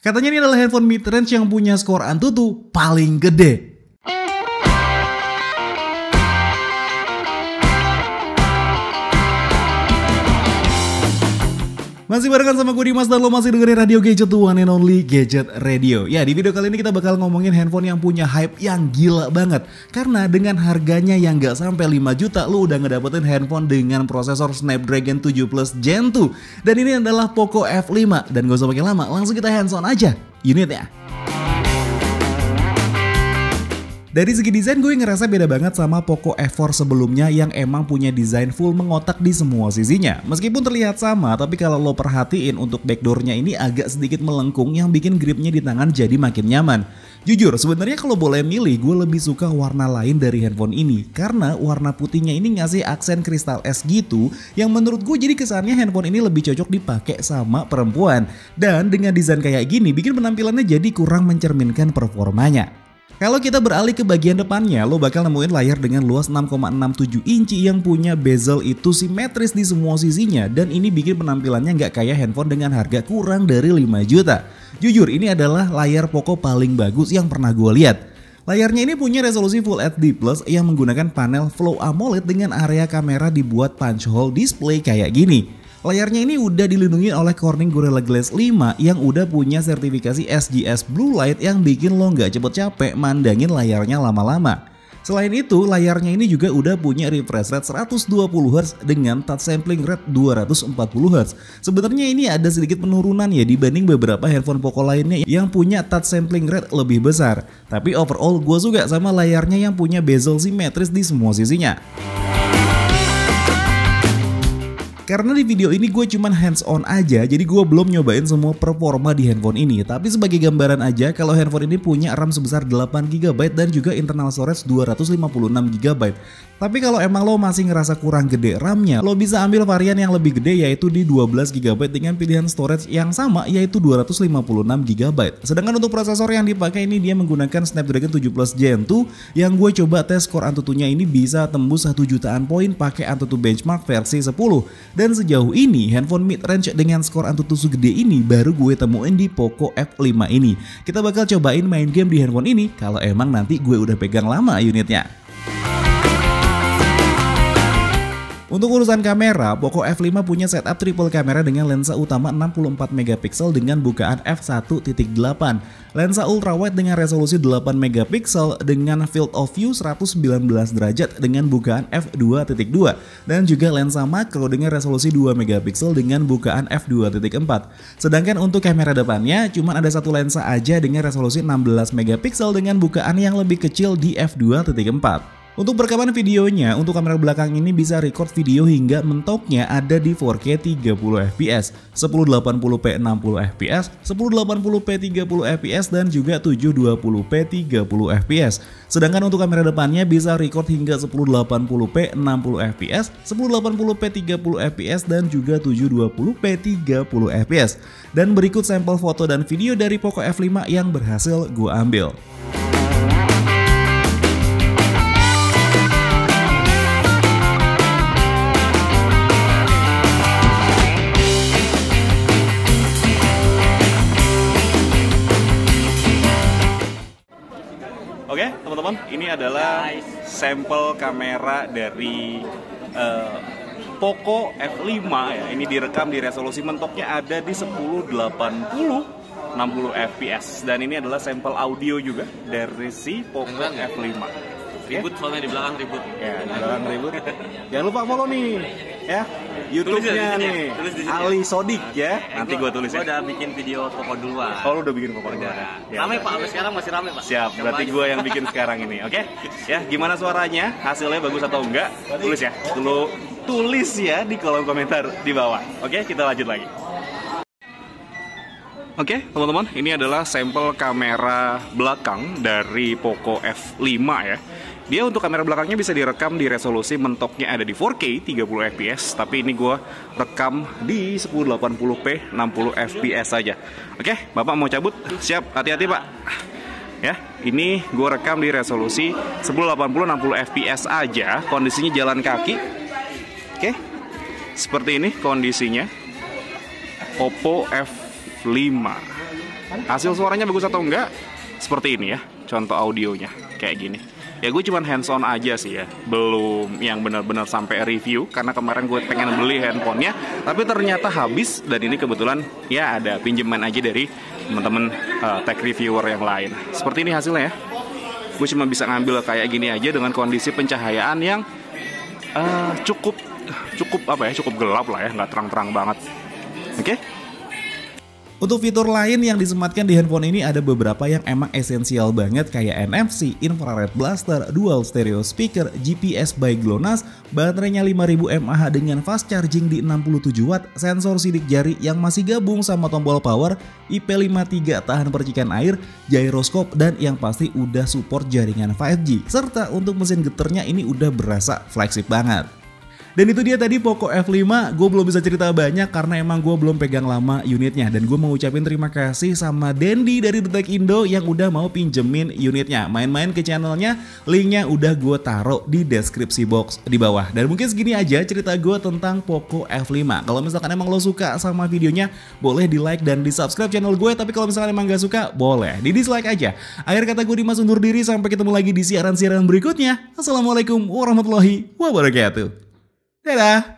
Katanya ini adalah handphone mid-range yang punya skor Antutu paling gede. Masih barengan sama gue Dimas dan lo masih dengerin Radio Gadget, the one and only Gadget Radio. Ya, di video kali ini kita bakal ngomongin handphone yang punya hype yang gila banget. Karena dengan harganya yang gak sampai 5 juta lo udah ngedapetin handphone dengan prosesor Snapdragon 7 Plus Gen 2. Dan ini adalah Poco F5. Dan gak usah pakai lama, langsung kita hands on aja unitnya. Dari segi desain gue ngerasa beda banget sama Poco F4 sebelumnya yang emang punya desain full mengotak di semua sisinya. Meskipun terlihat sama, tapi kalau lo perhatiin untuk backdoornya ini agak sedikit melengkung yang bikin gripnya di tangan jadi makin nyaman. Jujur, sebenarnya kalau boleh milih, gue lebih suka warna lain dari handphone ini. Karena warna putihnya ini ngasih aksen kristal es gitu, yang menurut gue jadi kesannya handphone ini lebih cocok dipakai sama perempuan. Dan dengan desain kayak gini, bikin penampilannya jadi kurang mencerminkan performanya. Kalau kita beralih ke bagian depannya, lo bakal nemuin layar dengan luas 6,67 inci yang punya bezel itu simetris di semua sisinya, dan ini bikin penampilannya nggak kayak handphone dengan harga kurang dari 5 juta. Jujur, ini adalah layar Poco paling bagus yang pernah gue lihat. Layarnya ini punya resolusi Full HD Plus yang menggunakan panel Flow AMOLED dengan area kamera dibuat punch hole display kayak gini. Layarnya ini udah dilindungi oleh Corning Gorilla Glass 5 yang udah punya sertifikasi SGS Blue Light yang bikin lo nggak cepet capek mandangin layarnya lama-lama. Selain itu, layarnya ini juga udah punya refresh rate 120Hz dengan touch sampling rate 240Hz. Sebenarnya ini ada sedikit penurunan ya dibanding beberapa handphone Poco lainnya yang punya touch sampling rate lebih besar. Tapi overall gue suka sama layarnya yang punya bezel simetris di semua sisinya. Karena di video ini gue cuman hands on aja, jadi gue belum nyobain semua performa di handphone ini. Tapi sebagai gambaran aja, kalau handphone ini punya RAM sebesar 8GB dan juga internal storage 256GB. Tapi kalau emang lo masih ngerasa kurang gede RAM-nya, lo bisa ambil varian yang lebih gede yaitu di 12GB dengan pilihan storage yang sama yaitu 256GB. Sedangkan untuk prosesor yang dipakai ini dia menggunakan Snapdragon 7 Plus Gen 2 yang gue coba tes skor Antutunya ini bisa tembus 1 jutaan poin pakai Antutu Benchmark versi 10. Dan sejauh ini handphone mid-range dengan skor Antutu segede ini baru gue temuin di Poco F5 ini. Kita bakal cobain main game di handphone ini kalau emang nanti gue udah pegang lama unitnya. Untuk urusan kamera, Poco F5 punya setup triple kamera dengan lensa utama 64MP dengan bukaan f1.8, lensa ultrawide dengan resolusi 8MP dengan field of view 119 derajat dengan bukaan f2.2, dan juga lensa makro dengan resolusi 2MP dengan bukaan f2.4. Sedangkan untuk kamera depannya cuma ada satu lensa aja dengan resolusi 16MP dengan bukaan yang lebih kecil di f2.4. Untuk perekaman videonya, untuk kamera belakang ini bisa record video hingga mentoknya ada di 4K 30fps, 1080p 60fps, 1080p 30fps, dan juga 720p 30fps. Sedangkan untuk kamera depannya bisa record hingga 1080p 60fps, 1080p 30fps, dan juga 720p 30fps. Dan berikut sampel foto dan video dari Poco F5 yang berhasil gue ambil. Oke teman-teman, ini adalah sampel kamera dari Poco F5 ya. Ini direkam di resolusi mentoknya ada di 1080 60fps, dan ini adalah sampel audio juga dari si Poco F5. Ribut soalnya di belakang ribut. Ya, di belakang ribut. Jangan lupa follow nih ya YouTube-nya nih, Ali Sodik ya. Nanti gue tulis ya. Gue udah bikin video Poco duluan. Oh, lu udah bikin Poco duluan. Ya, rame Pak, sampai sekarang masih rame Pak. Siap, berarti gue yang bikin sekarang ini, oke? Ya, gimana suaranya? Hasilnya bagus atau enggak? Tulis ya. Dulu tulis ya di kolom komentar di bawah. Oke, kita lanjut lagi. Oke, teman-teman, ini adalah sampel kamera belakang dari Poco F5 ya. Dia untuk kamera belakangnya bisa direkam di resolusi mentoknya ada di 4K 30fps, tapi ini gue rekam di 1080p 60fps saja. Oke, Bapak mau cabut? Siap, hati-hati Pak. Ya, ini gue rekam di resolusi 1080 60fps aja, kondisinya jalan kaki. Oke, seperti ini kondisinya Oppo F5. Hasil suaranya bagus atau enggak? Seperti ini ya, contoh audionya kayak gini. Ya gue cuman hands on aja sih ya, belum yang benar-benar sampai review karena kemarin gue pengen beli handphonenya, tapi ternyata habis dan ini kebetulan ya ada pinjaman aja dari teman-teman tech reviewer yang lain. Seperti ini hasilnya ya. Gue cuma bisa ngambil kayak gini aja dengan kondisi pencahayaan yang cukup gelap lah ya, nggak terang-terang banget. Oke? Untuk fitur lain yang disematkan di handphone ini ada beberapa yang emang esensial banget kayak NFC, infrared blaster, dual stereo speaker, GPS by GLONASS, baterainya 5000 mAh dengan fast charging di 67 watt, sensor sidik jari yang masih gabung sama tombol power, IP53 tahan percikan air, gyroscope, dan yang pasti udah support jaringan 5G. Serta untuk mesin getarnya ini udah berasa flagship banget. Dan itu dia tadi Poco F5, gue belum bisa cerita banyak karena emang gue belum pegang lama unitnya. Dan gue mau ucapin terima kasih sama Dendi dari The Tech Indo yang udah mau pinjemin unitnya. Main-main ke channelnya, linknya udah gue taruh di deskripsi box di bawah. Dan mungkin segini aja cerita gue tentang Poco F5. Kalau misalkan emang lo suka sama videonya, boleh di like dan di subscribe channel gue. Tapi kalau misalkan emang gak suka, boleh di dislike aja. Akhir kata gue Dimas undur diri, sampai ketemu lagi di siaran-siaran berikutnya. Assalamualaikum warahmatullahi wabarakatuh. Dadah!